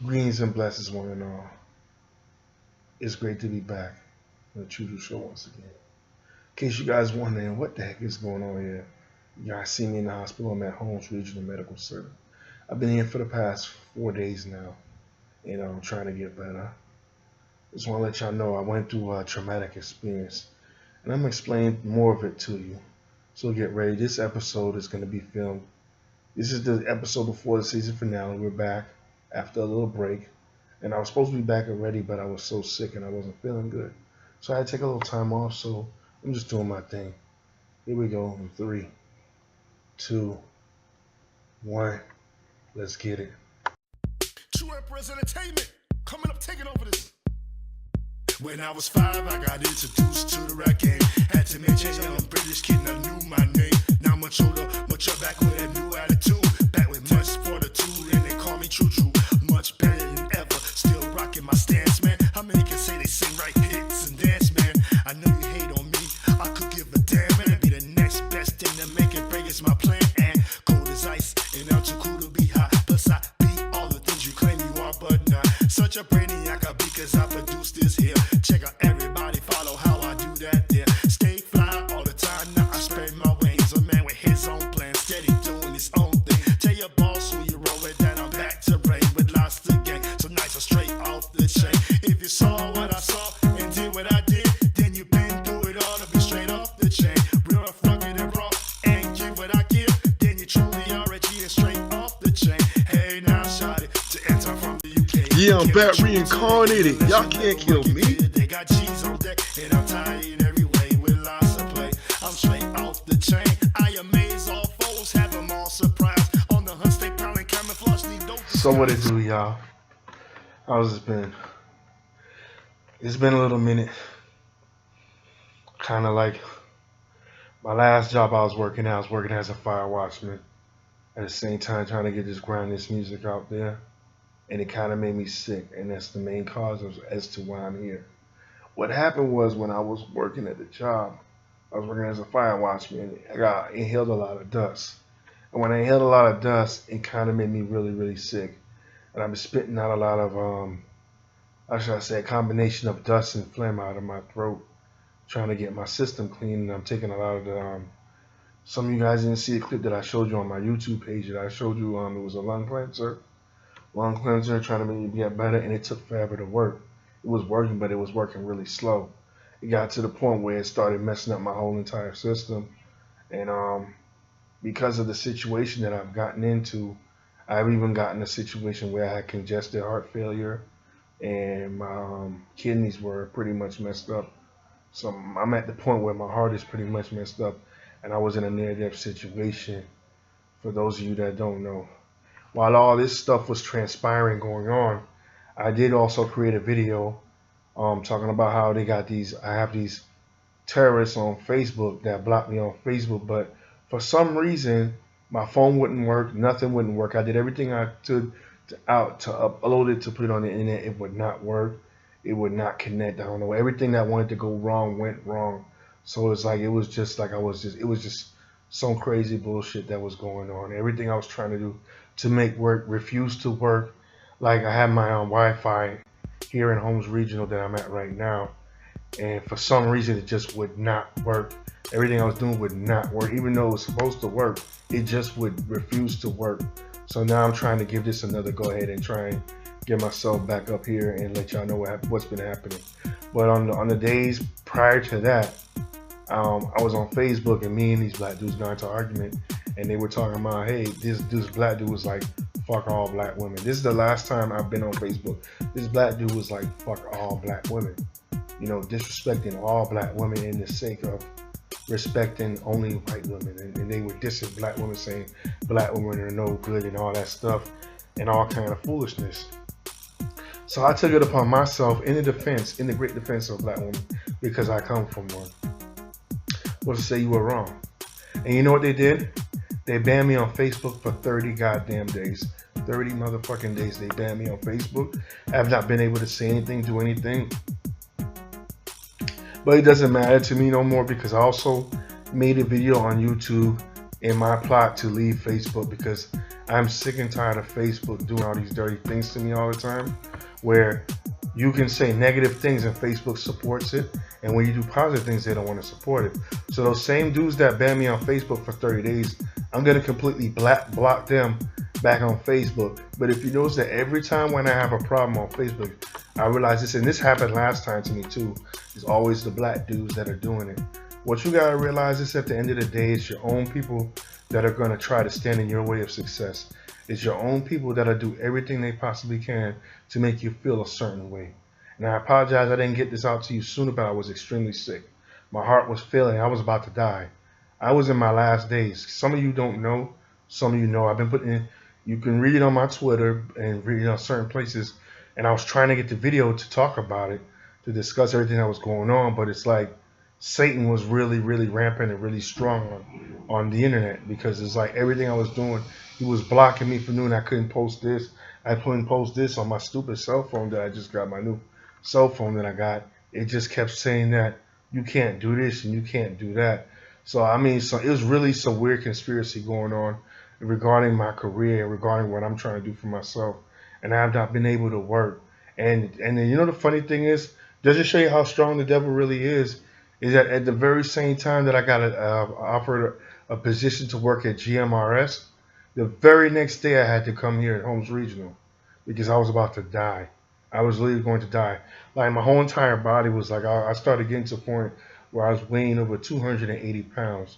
Greens and blessings one and all. It's great to be back on the Tru-Dru show once again. In case you guys wondering what the heck is going on here, you guys see me in the hospital. I'm at Holmes Regional Medical Center. I've been here for the past 4 days now, and I'm trying to get better. Just want to let y'all know I went through a traumatic experience, and I'm explaining more of it to you. So get ready. This episode is going to be filmed. This is the episode before the season finale. We're back after a little break. And I was supposed to be back already, but I was so sick and I wasn't feeling good. So I had to take a little time off, so I'm just doing my thing. Here we go in 3, 2, 1. Let's get it. True Empress Entertainment, coming up taking over this. When I was 5, I got introduced to the rap game. Had to make change, I'm a British kid and I knew my name. Now much older, mature back with a new attitude. Back with much fortitude and they call me Tru-Dru. Much better than ever, still rocking my stance, man. How many can say they sing right hits and dance, man? I know you hate on me, I could give a damn, man. Be the next best thing to make it break is my plan. And cold as ice, and I'm too cool to be hot. Plus I be all the things you claim you are, but not. Such a brainiac I be cause I produce this here. Check out everybody, follow how I do that there. Stay fly all the time, now I spread my wings. A man with his own plan, steady doing his own thing. Tell your boss who you roll with that I'm back to rain with lots to gain. So nice, I'm straight off the chain. If you saw what I saw and did what I did, then you been through it all to be straight off the chain. Real rough, rugged and raw, and give what I give, then you truly are a G and straight off the chain. Hey, now shot it to enter from the UK. Yeah, I'm back reincarnated. Y'all can't kill me. They got G's on deck, and I'm tired in every way with lots of play. I'm straight off the chain. I amaze all foes, have them all surprised. On the hunt, stay prowling, camouflage, need dope. So what it do, y'all? How's it been? It's been a little minute. Kind of like my last job I was working as a fire watchman. At the same time trying to get this grind, this music out there. And it kind of made me sick, and that's the main cause as to why I'm here. What happened was when I was working at the job, I was working as a fire watchman, I inhaled a lot of dust. And when I inhaled a lot of dust, it kind of made me really, really sick. And I've been spitting out a lot of, how should I say, a combination of dust and phlegm out of my throat, trying to get my system clean. And I'm taking a lot of the, some of you guys didn't see a clip that I showed you on my YouTube page that I showed you, it was a lung cleanser, trying to make me get better, and it took forever to work. It was working, but it was working really slow. It got to the point where it started messing up my whole entire system. And because of the situation that I've gotten into, I've even gotten a situation where I had congestive heart failure, and my kidneys were pretty much messed up. So I'm at the point where my heart is pretty much messed up, and I was in a near-death situation, for those of you that don't know. While all this stuff was transpiring going on, I did also create a video talking about how they got I have these terrorists on Facebook that blocked me on Facebook, but for some reason my phone wouldn't work, nothing wouldn't work. I did everything I could to upload it, to put it on the internet. It would not work. It would not connect. I don't know. Everything that wanted to go wrong went wrong. So it's like it was just some crazy bullshit that was going on. Everything I was trying to do to make work refused to work. Like I have my own Wi-Fi here in Holmes Regional that I'm at right now, and for some reason it just would not work. Everything I was doing would not work. Even though it was supposed to work, it just would refuse to work. So now I'm trying to give this another go ahead and try and get myself back up here and let y'all know what's been happening. But on the days prior to that, I was on Facebook, and me and these black dudes got into an argument, and they were talking about, hey, this black dude was like, fuck all black women. This is the last time I've been on Facebook. This black dude was like, fuck all black women. You know, disrespecting all black women in the sake of respecting only white women. And they were dissing black women, saying black women are no good and all that stuff and all kind of foolishness. So I took it upon myself in the great defense of black women, because I come from one, was to say you were wrong. And you know what they did? They banned me on Facebook for 30 goddamn days. 30 motherfucking days they banned me on Facebook. I have not been able to say anything, do anything. But it doesn't matter to me no more, because I also made a video on YouTube in my plot to leave Facebook, because I'm sick and tired of Facebook doing all these dirty things to me all the time, where you can say negative things and Facebook supports it, and when you do positive things, they don't want to support it. So those same dudes that ban me on Facebook for 30 days, I'm gonna completely block them back on Facebook. But if you notice that every time when I have a problem on Facebook, I realize this, and this happened last time to me too. It's always the black dudes that are doing it. What you gotta realize is at the end of the day, it's your own people that are gonna try to stand in your way of success. It's your own people that'll do everything they possibly can to make you feel a certain way. And I apologize I didn't get this out to you sooner, but I was extremely sick. My heart was failing. I was about to die. I was in my last days. Some of you don't know. Some of you know. I've been putting in, you can read it on my Twitter and read it on certain places. And I was trying to get the video to talk about it, to discuss everything that was going on, but it's like Satan was really, really rampant and really strong on the internet, because it's like everything I was doing, he was blocking me from doing. I couldn't post this. I couldn't post this on my stupid cell phone that I just got, my new cell phone that I got. It just kept saying that you can't do this and you can't do that. So I mean, so it was really some weird conspiracy going on regarding my career, regarding what I'm trying to do for myself, and I've not been able to work. And then, you know, the funny thing is, just to show you how strong the devil really is that at the very same time that I got offered a position to work at GMRS, the very next day I had to come here at Holmes Regional because I was about to die. I was literally going to die. Like my whole entire body was like, I started getting to a point where I was weighing over 280 pounds,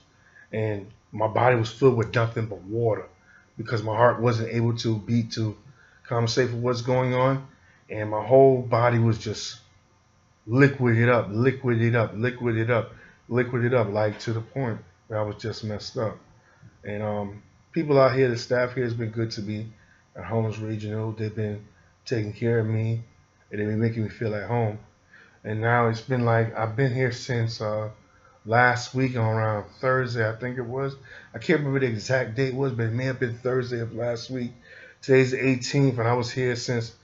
and my body was filled with nothing but water because my heart wasn't able to beat to compensate for what's going on, and my whole body was just liquid it up, liquid it up, liquid it up, liquid it up, like to the point where I was just messed up. And people out here, the staff here has been good to me at Holmes Regional. They've been taking care of me, and they've been making me feel at home. And now it's been like I've been here since last week on around Thursday, I think it was. I can't remember the exact date it was, but it may have been Thursday of last week. Today's the 18th, and I was here since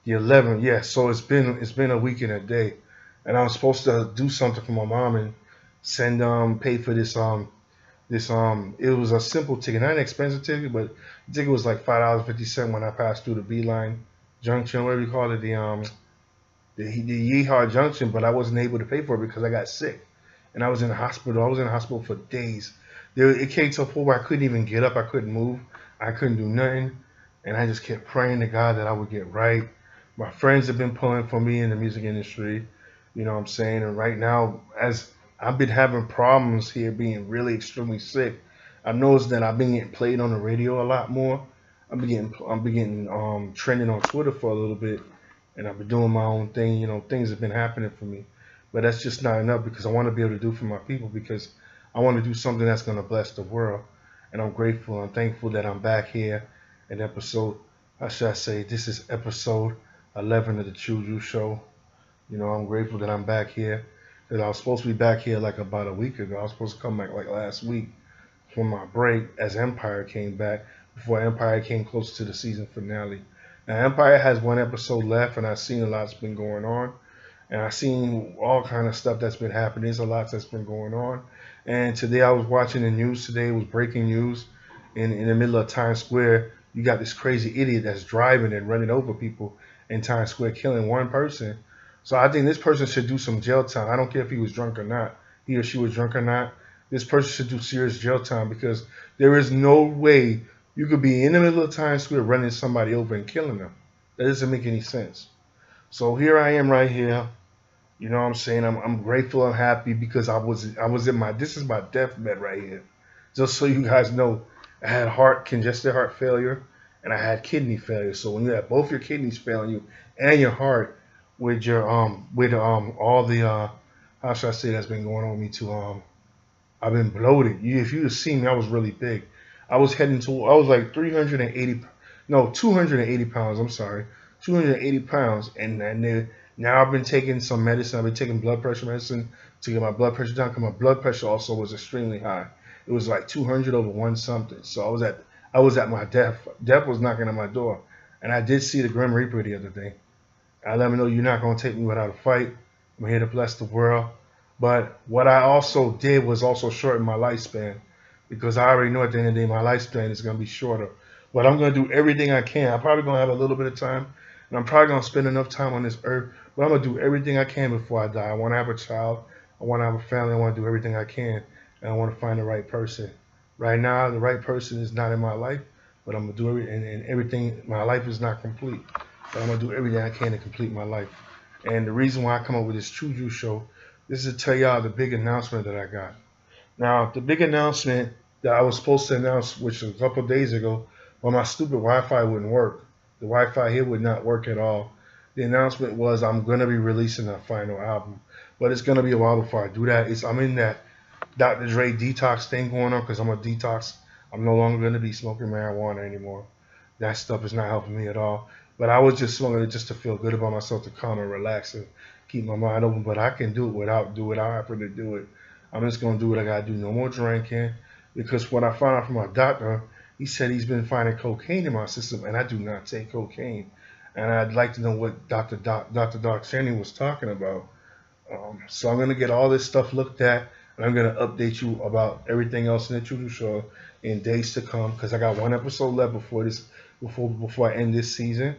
the 11th. Yeah, so it's been a week and a day, and I was supposed to do something for my mom and send pay for this it was a simple ticket, not an expensive ticket, but the ticket was like $5.50 when I passed through the Beeline Junction, whatever you call it, the Yeehaw Junction, but I wasn't able to pay for it because I got sick and I was in the hospital. I was in the hospital for days. It came to a point where I couldn't even get up. I couldn't move. I couldn't do nothing, and I just kept praying to God that I would get right. My friends have been pulling for me in the music industry, you know what I'm saying? And right now, as I've been having problems here, being really extremely sick, I've noticed that I've been getting played on the radio a lot more. I've been getting trending on Twitter for a little bit, and I've been doing my own thing. You know, things have been happening for me, but that's just not enough because I want to be able to do for my people, because I want to do something that's going to bless the world. And I'm grateful and thankful that I'm back here in episode, how should I say, this is episode 11 of the Tru-Dru show. You know, I'm grateful that I'm back here, because I was supposed to be back here like about a week ago. I was supposed to come back like last week from my break as Empire came back, before Empire came close to the season finale. Now Empire has one episode left, and I've seen a lot's been going on, and I've seen all kind of stuff that's been happening. There's a lot that's been going on. And today I was watching the news. Today it was breaking news in the middle of Times Square. You got this crazy idiot that's driving and running over people in Times Square, killing one person. So I think this person should do some jail time. I don't care if he was drunk or not, he or she was drunk or not. This person should do serious jail time, because there is no way you could be in the middle of Times Square running somebody over and killing them. That doesn't make any sense. So here I am right here. You know what I'm saying? I'm grateful and happy because I was in my, this is my deathbed right here. Just so you guys know, I had congested heart failure, and I had kidney failure. So when you have both your kidneys failing you and your heart, with your all the how should I say, that's been going on with me too, I've been bloated. If you'd have seen me, I was really big. I was like 280 pounds. I'm sorry, 280 pounds. And then now I've been taking some medicine. I've been taking blood pressure medicine to get my blood pressure down, because my blood pressure also was extremely high. It was like 200 over one something. So I was at my death. Death was knocking at my door. And I did see the Grim Reaper the other day. I let me know you're not going to take me without a fight. I'm here to bless the world. But what I also did was also shorten my lifespan, because I already know at the end of the day my lifespan is going to be shorter. But I'm gonna do everything I can. I'm probably gonna have a little bit of time, and I'm probably gonna spend enough time on this earth. But I'm gonna do everything I can before I die. I want to have a child. I want to have a family. I want to do everything I can, and I want to find the right person. Right now, the right person is not in my life, but I'm gonna do everything. And everything. My life is not complete, but I'm gonna do everything I can to complete my life. And the reason why I come up with this Tru-Dru show, this is to tell y'all the big announcement that I got. Now, the big announcement that I was supposed to announce, which was a couple of days ago, well, my stupid Wi-Fi wouldn't work. The Wi-Fi here would not work at all. The announcement was I'm going to be releasing a final album, but it's going to be a while before I do that. I'm in that Dr. Dre detox thing going on because I'm a detox. I'm no longer going to be smoking marijuana anymore. That stuff is not helping me at all. But I was just smoking it just to feel good about myself, to calm and relax and keep my mind open. But I can do it without having to do it. I'm just going to do what I got to do. No more drinking. Because what I found out from my doctor, he said he's been finding cocaine in my system, and I do not take cocaine. And I'd like to know what Dr. Doc Sandy was talking about. So I'm going to get all this stuff looked at, and I'm going to update you about everything else in the Tru-Dru show in days to come, because I got one episode left before I end this season.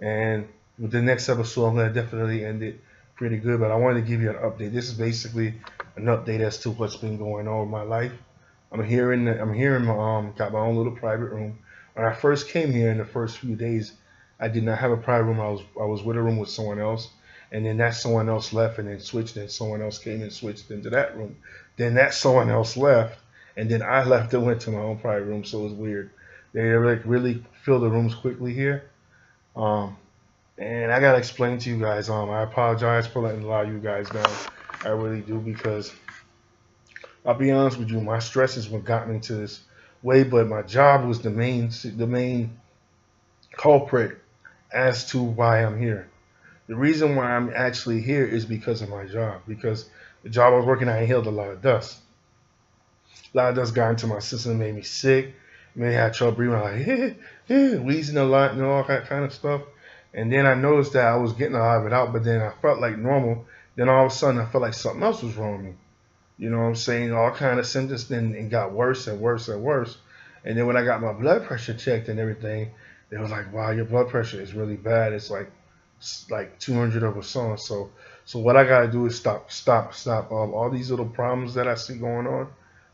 And with the next episode, I'm going to definitely end it pretty good. But I wanted to give you an update. This is basically an update as to what's been going on in my life. I'm here got my own little private room. When I first came here in the first few days, I did not have a private room. I was with a room with someone else, and then that someone else left and then switched, and someone else came and switched into that room. Then that someone else left, and then I left and went to my own private room. So it was weird. They like really fill the rooms quickly here. And I gotta explain to you guys. I apologize for letting a lot of you guys down. I really do, because I'll be honest with you, my stress is what got me to this way, but my job was the main culprit as to why I'm here. The reason why I'm actually here is because of my job, because the job I was working at inhaled a lot of dust. A lot of dust got into my system, made me sick, made me have trouble breathing, like wheezing a lot and all that kind of stuff. And then I noticed that I was getting a lot of it out, but then I felt like normal. Then all of a sudden I felt like something else was wrong with me. You know what I'm saying? All kind of symptoms, then it got worse and worse and worse. And then when I got my blood pressure checked and everything, they was like, wow, your blood pressure is really bad. It's like 200 over so. So what I got to do is stop all these little problems that I see going on.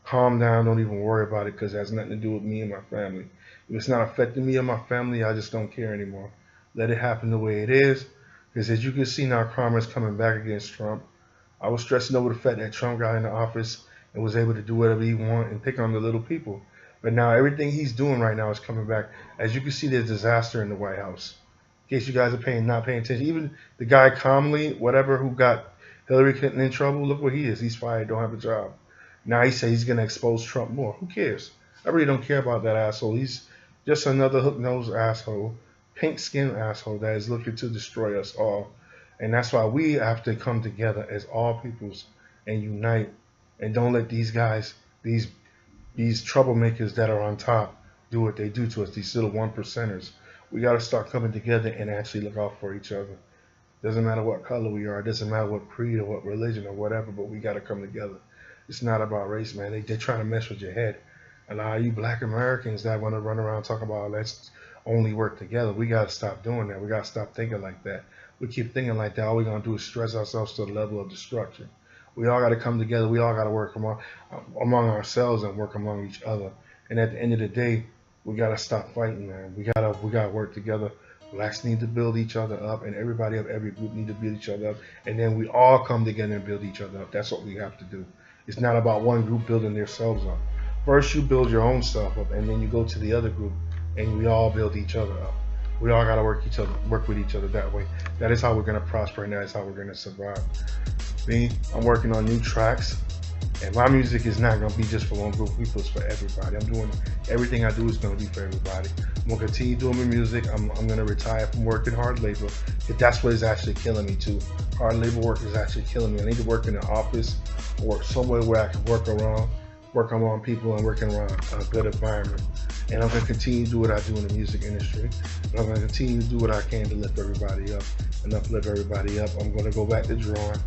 Calm down. Don't even worry about it, because it has nothing to do with me and my family. If it's not affecting me or my family, I just don't care anymore. Let it happen the way it is. Because as you can see now, karma is coming back against Trump. I was stressing over the fact that Trump got in the office and was able to do whatever he wanted and pick on the little people. But now everything he's doing right now is coming back. As you can see, there's disaster in the White House. In case you guys are not paying attention. Even the guy Comley, whatever, who got Hillary Clinton in trouble, look where he is. He's fired, don't have a job. Now he says he's going to expose Trump more. Who cares? I really don't care about that asshole. He's just another hook-nosed asshole, pink-skinned asshole that is looking to destroy us all. And that's why we have to come together as all peoples and unite, and don't let these guys, these troublemakers that are on top, do what they do to us, these little 1%ers. We got to start coming together and actually look out for each other. Doesn't matter what color we are, it doesn't matter what creed or what religion or whatever, but we got to come together. It's not about race, man. They're trying to mess with your head. A lot of you black Americans that want to run around talking about let's only work together, we got to stop doing that. We got to stop thinking like that. We keep thinking like that, all we're going to do is stress ourselves to the level of destruction. We all got to come together. We all got to work among ourselves and work among each other. And at the end of the day, we got to stop fighting, man. We got to work together. Blacks need to build each other up, and everybody of every group need to build each other up. And then we all come together and build each other up. That's what we have to do. It's not about one group building themselves up. First, you build your own self up, and then you go to the other group, and we all build each other up. We all got to work with each other that way. That is how we're going to prosper, and that is how we're going to survive. Me, I'm working on new tracks, and my music is not going to be just for one group of people. It's for everybody. I'm doing everything I do is going to be for everybody. I'm going to continue doing my music. I'm going to retire from working hard labor. If that's what is actually killing me too. Hard labor work is actually killing me. I need to work in an office or somewhere where I can work among people and working around a good environment. And I'm going to continue to do what I do in the music industry. And I'm going to continue to do what I can to lift everybody up and uplift everybody up. I'm going to go back to drawing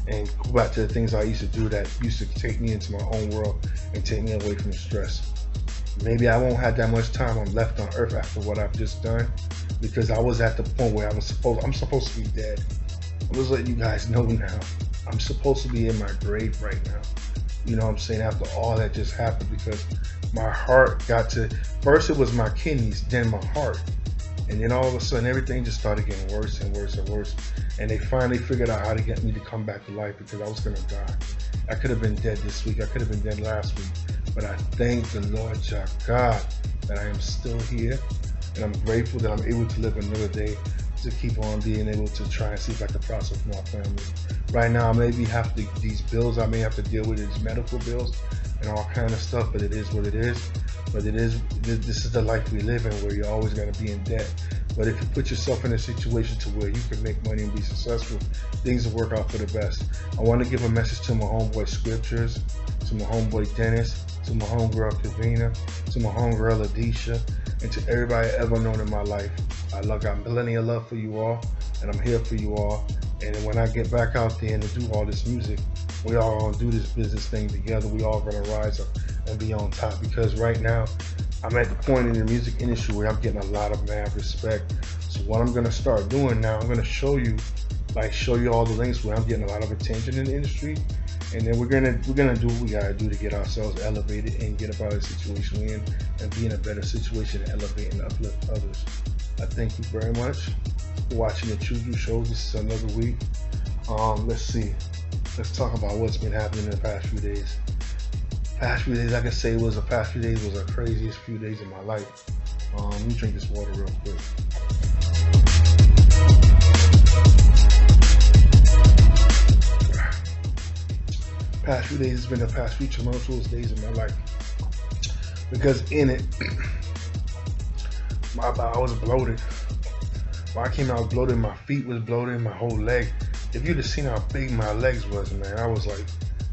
and go back to the things I used to do that used to take me into my own world and take me away from the stress. Maybe I won't have that much time I'm left on earth after what I've just done, because I was at the point where I'm supposed to be dead. I'm just letting you guys know now. I'm supposed to be in my grave right now. You know what I'm saying? After all that just happened, because my heart got to, first it was my kidneys, then my heart. And then all of a sudden everything just started getting worse and worse and worse. And they finally figured out how to get me to come back to life, because I was gonna die. I could have been dead this week. I could have been dead last week. But I thank the Lord Jah God that I am still here. And I'm grateful that I'm able to live another day to keep on being able to try and see if I can prosper for my family. Right now, I maybe have to, these bills I may have to deal with, these medical bills and all kind of stuff, but it is what it is. But this is the life we live in, where you're always going to be in debt. But if you put yourself in a situation to where you can make money and be successful, things will work out for the best. I want to give a message to my homeboy Scriptures, to my homeboy Dennis, to my homegirl Kavina, to my homegirl Adisha, and to everybody I ever known in my life. Got plenty of love for you all, and I'm here for you all. And when I get back out there and to do all this music, we all gonna do this business thing together. We all gonna rise up and be on top, because right now I'm at the point in the music industry where I'm getting a lot of mad respect. So what I'm gonna start doing now, I'm gonna show you all the links where I'm getting a lot of attention in the industry, and then we're gonna do what we gotta do to get ourselves elevated and get about the situation we're in and be in a better situation and elevate and uplift others. I thank you very much for watching the Tru-Dru show. This is another week. Let's see. Let's talk about what's been happening in the past few days. Past few days, I can say was the craziest few days of my life. Let me drink this water real quick. Past few days has been the past few tumultuous days of my life, because in it, I was bloated. When I came out bloated, my feet was bloated, my whole leg. If you'd have seen how big my legs was, man, I was like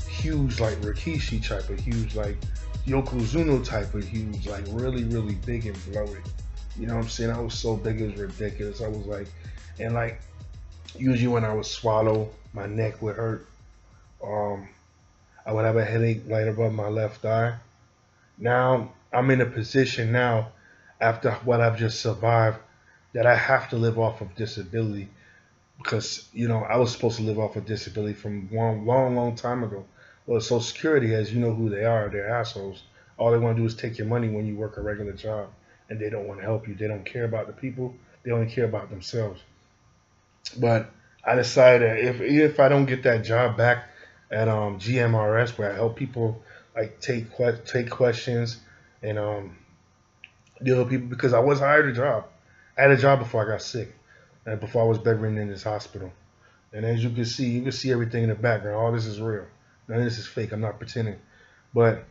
huge, like Rikishi type of huge, like Yokozuna type of huge, like really, really big and bloated. You know what I'm saying? I was so big, it was ridiculous. I was like, and like, usually when I would swallow, my neck would hurt. I would have a headache right above my left eye. Now, I'm in a position now, after what I've just survived, that I have to live off of disability, because, you know, I was supposed to live off of disability from one long time ago. Well, Social Security, as you know who they are, they're assholes. All they want to do is take your money when you work a regular job, and they don't want to help you. They don't care about the people. They only care about themselves. But I decided that if I don't get that job back at GMRS, where I help people like take questions and deal with people, because I was hired a job. I had a job before I got sick, and before I was bedridden in this hospital. And as you can see everything in the background. All this is real. None of this is fake. I'm not pretending. But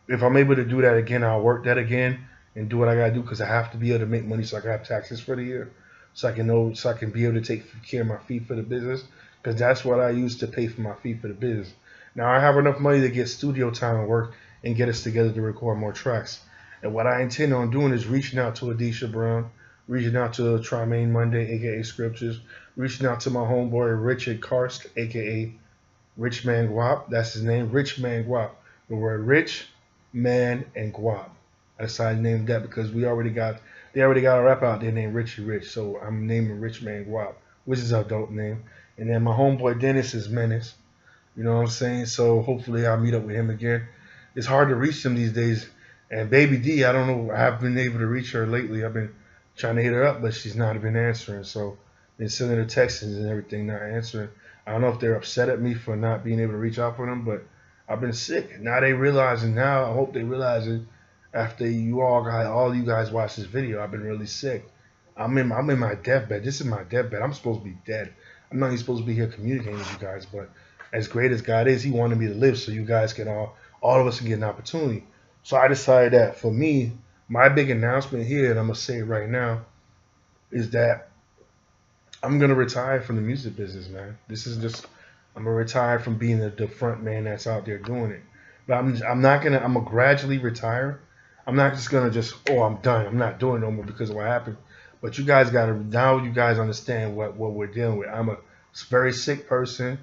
if I'm able to do that again, I'll work that again and do what I gotta do, because I have to be able to make money so I can have taxes for the year, so I can be able to take care of my fee for the business, because that's what I use to pay for my fee for the business. Now I have enough money to get studio time and work and get us together to record more tracks. And what I intend on doing is reaching out to Adisha Brown, reaching out to Tremaine Monday, aka Scriptures, reaching out to my homeboy Richard Karsk, aka Rich Man Guap. That's his name, Rich Man Guap. The word Rich Man and Guap. I decided to name that because they already got a rapper out there named Richie Rich, so I'm naming Rich Man Guap, which is a dope name. And then my homeboy Dennis is Menace. You know what I'm saying? So hopefully I'll meet up with him again. It's hard to reach him these days. And Baby D, I don't know, I haven't been able to reach her lately. I've been trying to hit her up, but she's not been answering. So been sending her texts and everything, not answering. I don't know if they're upset at me for not being able to reach out for them, but I've been sick. Now they realizing now, I hope they realize it after all you guys watch this video. I've been really sick. I'm in my deathbed. This is my deathbed. I'm supposed to be dead. I'm not even supposed to be here communicating with you guys, but as great as God is, he wanted me to live so you guys can all of us can get an opportunity. So I decided that for me, my big announcement here, and I'm going to say it right now, is that I'm going to retire from the music business, man. I'm going to retire from being the front man that's out there doing it. But I'm going to gradually retire. I'm not just going to I'm done. I'm not doing it no more because of what happened. But you guys now you guys understand what we're dealing with. I'm a very sick person.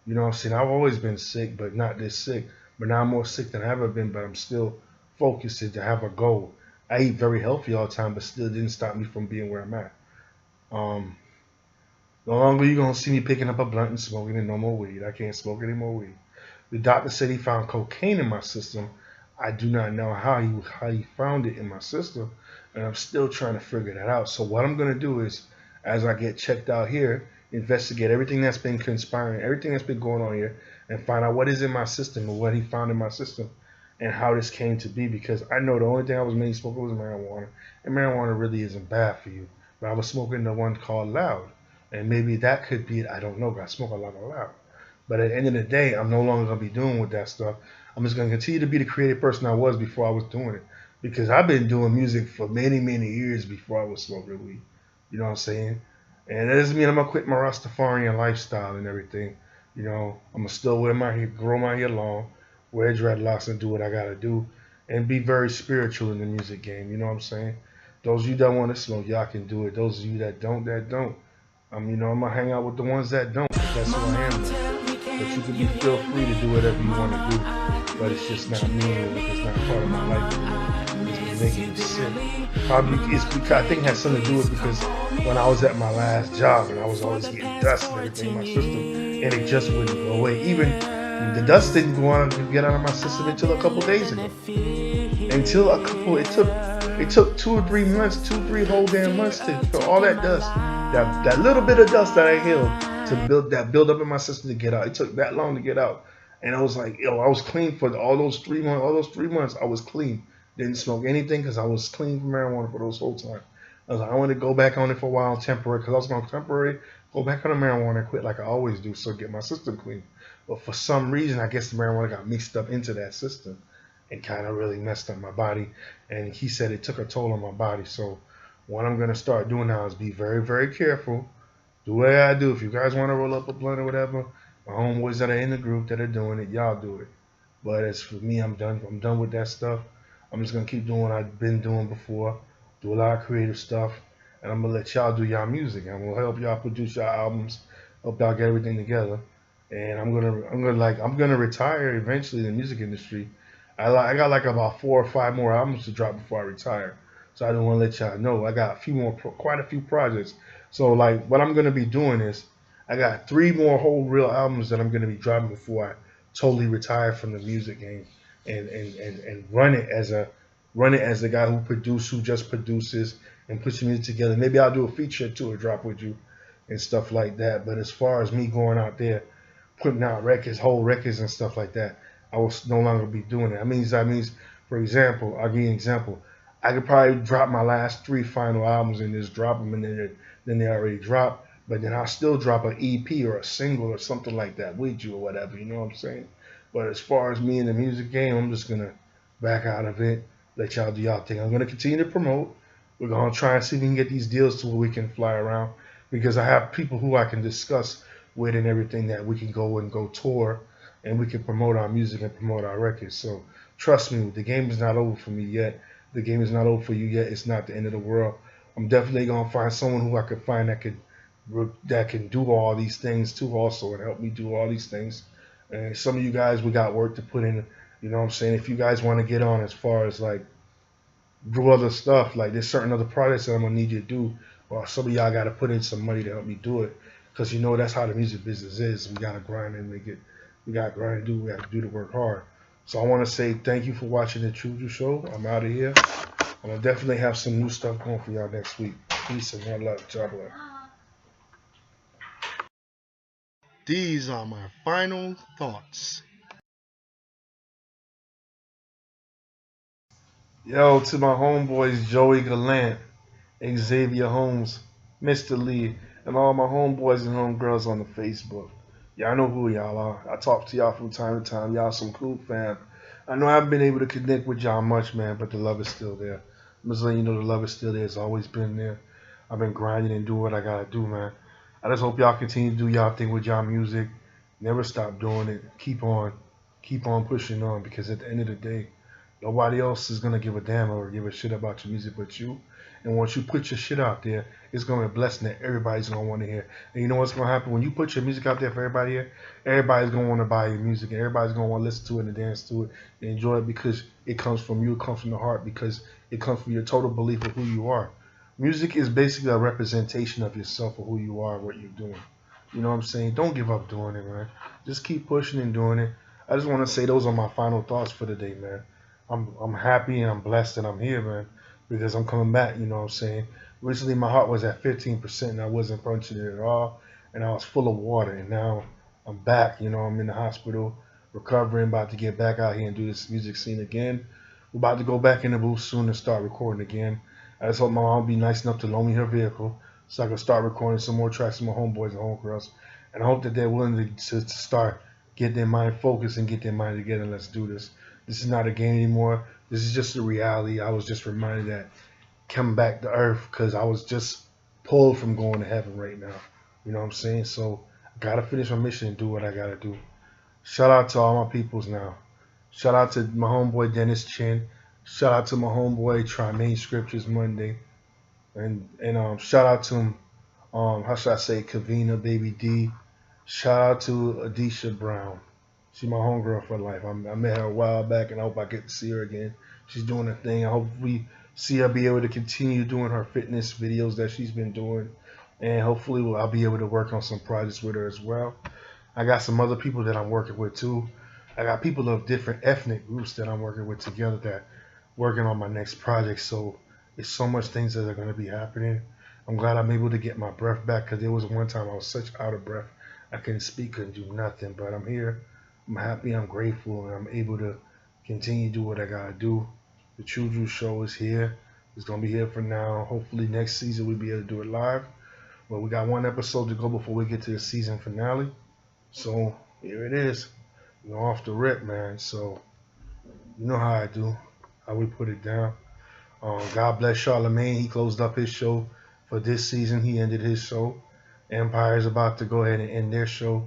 You know what I'm saying? I've always been sick, but not this sick. But now I'm more sick than I've ever been, but I'm still focus and to have a goal. I eat very healthy all the time, but still didn't stop me from being where I'm at. Um, no longer you gonna see me picking up a blunt and smoking and no more weed. I can't smoke any more weed. The doctor said he found cocaine in my system. I do not know how he found it in my system, and I'm still trying to figure that out. So what I'm gonna do is, as I get checked out here, investigate everything that's been conspiring, everything that's been going on here, and find out what is in my system and what he found in my system, and how this came to be. Because I know the only thing I was mainly smoking was marijuana, and marijuana really isn't bad for you. But I was smoking the one called Loud, and maybe that could be it. I don't know. I smoke a lot of Loud. But at the end of the day, I'm no longer gonna be doing with that stuff. I'm just gonna continue to be the creative person I was before I was doing it. Because I've been doing music for many, many years before I was smoking weed. You know what I'm saying? And that doesn't mean I'm gonna quit my Rastafarian lifestyle and everything. You know, I'm gonna still wear my hair, grow my hair long, wear dreadlocks, and do what I gotta do, and be very spiritual in the music game. You know what I'm saying? Those of you that want to smoke, y'all can do it. Those of you that don't, I'm gonna hang out with the ones that don't. That's who I am. But you can feel free to do whatever you want to do. But it's just not me anymore. It's not part of my life anymore. It's been making me sick. Probably it's because I think it has something to do with because when I was at my last job and I was always getting dust and everything in my system, and it just wouldn't go away. Even the dust didn't go on and get out of my system until a couple days ago. It took 2 or 3 months, 2, 3 whole damn months for all that dust, that little bit of dust that I held to build up in my system to get out. It took that long to get out, and I was like, I was clean for all those 3 months. All those 3 months, I was clean. Didn't smoke anything because I was clean from marijuana for those whole time. I was like, I want to go back on it for a while, temporary, because I was going to temporary go back on the marijuana and quit like I always do, so get my system clean. But for some reason, I guess the marijuana got mixed up into that system and kind of really messed up my body. And he said it took a toll on my body. So what I'm gonna start doing now is be very, very careful. Do what I do. If you guys want to roll up a blunt or whatever, my homeboys that are in the group that are doing it, y'all do it. But as for me, I'm done. I'm done with that stuff. I'm just gonna keep doing what I've been doing before. Do a lot of creative stuff, and I'm gonna let y'all do y'all music. I'm gonna help y'all produce y'all albums, help y'all get everything together. And I'm gonna retire eventually in the music industry. I got like about 4 or 5 more albums to drop before I retire. So I don't want to let y'all know. I got quite a few projects. So like what I'm gonna be doing is I got 3 more whole real albums that I'm gonna be dropping before I totally retire from the music game and run it as the guy who just produces and puts music together. Maybe I'll do a feature to a drop with you and stuff like that. But as far as me going out there putting out records, whole records and stuff like that, I will no longer be doing it. That means, for example, I'll give you an example. I could probably drop my last 3 final albums and just drop them, and then they already dropped. But then I'll still drop an EP or a single or something like that with you or whatever. You know what I'm saying? But as far as me in the music game, I'm just gonna back out of it. Let y'all do y'all thing. I'm gonna continue to promote. We're gonna try and see if we can get these deals to where we can fly around because I have people who I can discuss with and everything that we can go tour and we can promote our music and promote our records. So trust me, the game is not over for me yet. The game is not over for you yet. It's not the end of the world. I'm definitely gonna find someone who I could find that can do all these things too also and help me do all these things. And some of you guys, we got work to put in. You know what I'm saying? If you guys want to get on as far as like do other stuff, like there's certain other projects that I'm gonna need you to do, or some of y'all got to put in some money to help me do it, because you know that's how the music business is. We gotta grind and make it. We gotta grind and do. We gotta do the work hard. So I want to say thank you for watching the Tru-Dru show. I'm out of here. I'm gonna definitely have some new stuff going for y'all next week. Peace and one love. God bless. These are my final thoughts. Yo, to my homeboys Joey Gallant, Xavier Holmes, Mr. Lee, and all my homeboys and homegirls on the Facebook. Y'all know who y'all are. I talk to y'all from time to time. Y'all some cool fam. I know I haven't been able to connect with y'all much, man, but the love is still there. I'm just letting you know the love is still there. It's always been there. I've been grinding and doing what I gotta do, man. I just hope y'all continue to do y'all thing with y'all music. Never stop doing it. Keep on pushing on, because at the end of the day, nobody else is gonna give a damn or give a shit about your music but you. And once you put your shit out there, it's gonna be a blessing that everybody's gonna want to hear. And you know what's gonna happen when you put your music out there for everybody here? Everybody's gonna want to buy your music, and everybody's gonna want to listen to it and dance to it and enjoy it because it comes from you, it comes from the heart, because it comes from your total belief of who you are. Music is basically a representation of yourself, of who you are, what you're doing. You know what I'm saying? Don't give up doing it, man. Just keep pushing and doing it. I just want to say those are my final thoughts for the day, man. I'm happy and I'm blessed that I'm here, man, because I'm coming back. You know what I'm saying? Recently, my heart was at 15% and I wasn't punching it at all, and I was full of water. And now I'm back. You know, I'm in the hospital, recovering, about to get back out here and do this music scene again. We're about to go back in the booth soon and start recording again. I just hope my mom will be nice enough to loan me her vehicle so I can start recording some more tracks with my homeboys and homegirls. And I hope that they're willing to start, get their mind focused and get their mind together and let's do this. This is not a game anymore. This is just a reality. I was just reminded that coming back to earth because I was just pulled from going to heaven right now. You know what I'm saying? So I got to finish my mission and do what I got to do. Shout out to all my peoples now. Shout out to my homeboy Dennis Chin. Shout out to my homeboy Trimaine Scriptures Monday. And shout out to him, how should I say, Kavina, Baby D. Shout out to Adisha Brown. She's my homegirl for life. I met her a while back, and I hope I get to see her again. She's doing her thing. I hope we see her be able to continue doing her fitness videos that she's been doing. And hopefully I'll be able to work on some projects with her as well. I got some other people that I'm working with too. I got people of different ethnic groups that I'm working with together that working on my next project. So it's so much things that are going to be happening. I'm glad I'm able to get my breath back because there was one time I was such out of breath. I couldn't speak, couldn't do nothing. But I'm here. I'm happy, I'm grateful, and I'm able to continue to do what I gotta do. The Tru-Dru show is here. It's gonna be here for now. Hopefully next season we'll be able to do it live. But we got one episode to go before we get to the season finale. So here it is. We're off the rip, man. So you know how I do, how we put it down. God bless Charlemagne. He closed up his show for this season. He ended his show. Empire's about to go ahead and end their show.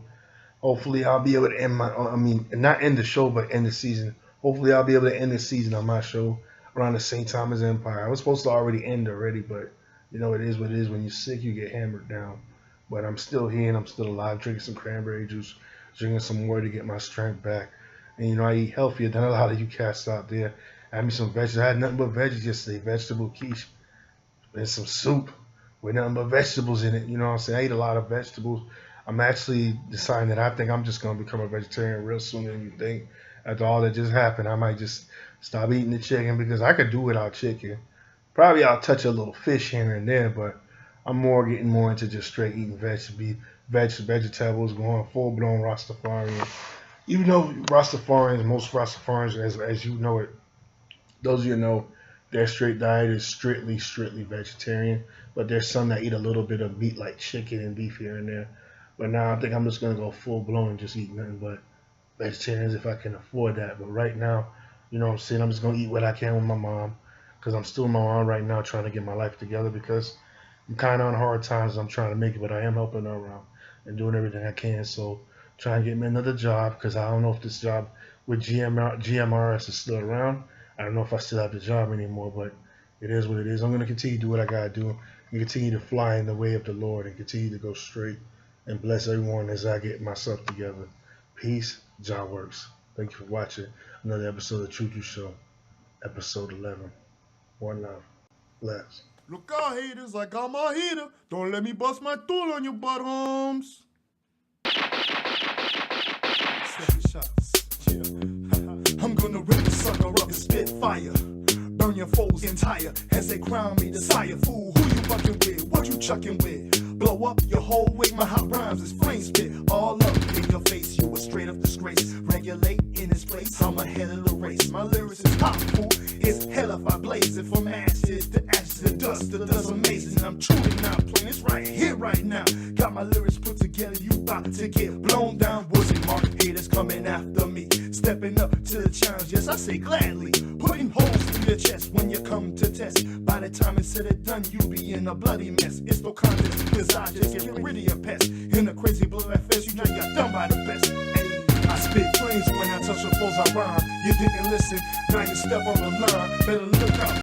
Hopefully I'll be able to end not end the show, but end the season. Hopefully I'll be able to end the season on my show around the same time as Empire. I was supposed to already end already, but you know, it is what it is. When you're sick, you get hammered down. But I'm still here and I'm still alive, drinking some cranberry juice, drinking some water to get my strength back. And you know, I eat healthier than a lot of you cats out there. I had me some veggies. I had nothing but veggies yesterday, vegetable quiche and some soup with nothing but vegetables in it. You know what I'm saying? I eat a lot of vegetables. I'm actually deciding that I think I'm just going to become a vegetarian real sooner than you think. After all that just happened, I might just stop eating the chicken because I could do without chicken. Probably I'll touch a little fish here and there, but I'm getting more into just straight eating vegetables, going full-blown Rastafarian. Even though Rastafarians, most Rastafarians, as you know it, those of you know, their straight diet is strictly vegetarian. But there's some that eat a little bit of meat like chicken and beef here and there. But now I think I'm just going to go full-blown and just eat nothing but vegetarians if I can afford that. But right now, you know what I'm saying, I'm just going to eat what I can with my mom because I'm still with my mom right now trying to get my life together because I'm kind of on hard times. I'm trying to make it, but I am helping her around and doing everything I can. So trying to get me another job because I don't know if this job with GMRS is still around. I don't know if I still have the job anymore, but it is what it is. I'm going to continue to do what I got to do and continue to fly in the way of the Lord and continue to go straight and bless everyone as I get myself together. Peace. John Works. Thank you for watching another episode of Tru-Dru Show, episode 11. One love. Bless. Look out, haters, I got my heater. Don't let me bust my tool on your butt, Holmes. 7 shots. Yeah. I'm gonna rip the sucker up and spit fire. Burn your foes entire as they crown me the sire. Fool, who you fucking with? What you chucking with? Blow up your whole wig, my hot rhymes is flame spit all up in your face. You a straight up disgrace. Regulate in this place, I'm ahead of the race. My lyrics is hot, fool. It's hell if I blaze it from ashes to dust. The dust amazing. I'm truly not playing. It's right here, right now. Got my lyrics put together. You about to get blown down. Wasn't mark haters coming after me. Stepping up to the challenge, yes, I say gladly. Putting holes through your chest when you come to test. By the time it's said and done, you be in a bloody mess. It's no contest, cause I just get rid of your pest. In a crazy blow that fest, you just got done by the best. Hey, I spit flames when I touch your foes, I rhyme. You didn't listen, now you step on the line. Better look out.